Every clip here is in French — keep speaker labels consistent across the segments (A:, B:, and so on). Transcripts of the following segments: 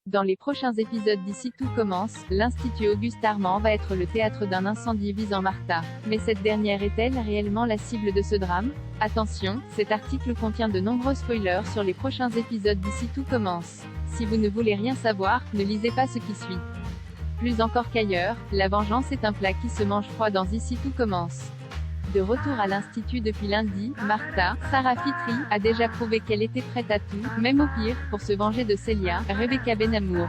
A: Dans les prochains épisodes d'Ici tout commence, l'Institut Auguste Armand va être le théâtre d'un incendie visant Martha. Mais cette dernière est-elle réellement la cible de ce drame? Attention, cet article contient de nombreux spoilers sur les prochains épisodes d'Ici tout commence. Si vous ne voulez rien savoir, ne lisez pas ce qui suit. Plus encore qu'ailleurs, la vengeance est un plat qui se mange froid dans Ici tout commence. De retour à l'Institut depuis lundi, Martha, Sarah Fitri, a déjà prouvé qu'elle était prête à tout, même au pire, pour se venger de Celia, Rebecca Benamour.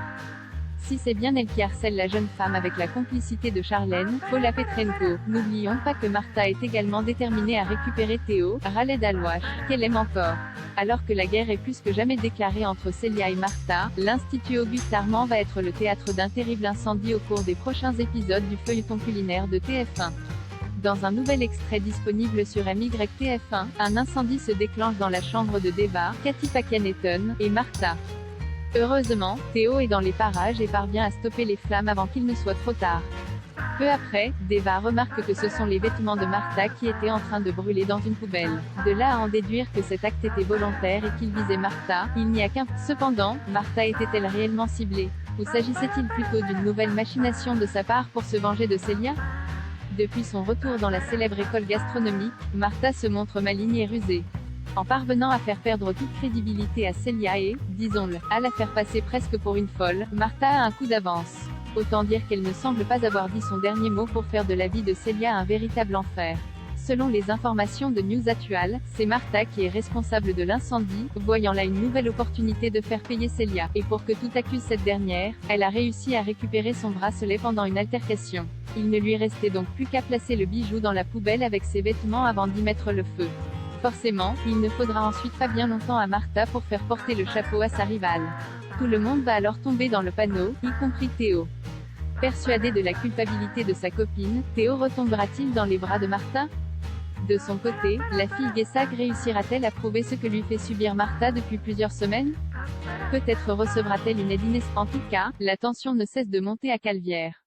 A: Si c'est bien elle qui harcèle la jeune femme avec la complicité de Charlène, Paula Petrenko, n'oublions pas que Martha est également déterminée à récupérer Théo, Khaled Alwash, qu'elle aime encore. Alors que la guerre est plus que jamais déclarée entre Celia et Martha, l'Institut Auguste Armand va être le théâtre d'un terrible incendie au cours des prochains épisodes du feuilleton culinaire de TF1. Dans un nouvel extrait disponible sur MYTF1, un incendie se déclenche dans la chambre de Deva, Cathy Pakianeton, et Martha. Heureusement, Théo est dans les parages et parvient à stopper les flammes avant qu'il ne soit trop tard. Peu après, Deva remarque que ce sont les vêtements de Martha qui étaient en train de brûler dans une poubelle. De là à en déduire que cet acte était volontaire et qu'il visait Martha, il n'y a qu'un. Cependant, Martha était-elle réellement ciblée? Ou s'agissait-il plutôt d'une nouvelle machination de sa part pour se venger de Celia? Depuis son retour dans la célèbre école gastronomique, Martha se montre maligne et rusée. En parvenant à faire perdre toute crédibilité à Celia et, disons-le, à la faire passer presque pour une folle, Martha a un coup d'avance. Autant dire qu'elle ne semble pas avoir dit son dernier mot pour faire de la vie de Celia un véritable enfer. Selon les informations de News Actual, c'est Martha qui est responsable de l'incendie, voyant là une nouvelle opportunité de faire payer Celia. Et pour que tout accuse cette dernière, elle a réussi à récupérer son bracelet pendant une altercation. Il ne lui restait donc plus qu'à placer le bijou dans la poubelle avec ses vêtements avant d'y mettre le feu. Forcément, il ne faudra ensuite pas bien longtemps à Martha pour faire porter le chapeau à sa rivale. Tout le monde va alors tomber dans le panneau, y compris Théo. Persuadé de la culpabilité de sa copine, Théo retombera-t-il dans les bras de Martha? De son côté, la fille Guessag réussira-t-elle à prouver ce que lui fait subir Martha depuis plusieurs semaines? Peut-être recevra-t-elle une aide inespérée. En tout cas, la tension ne cesse de monter à Calvière.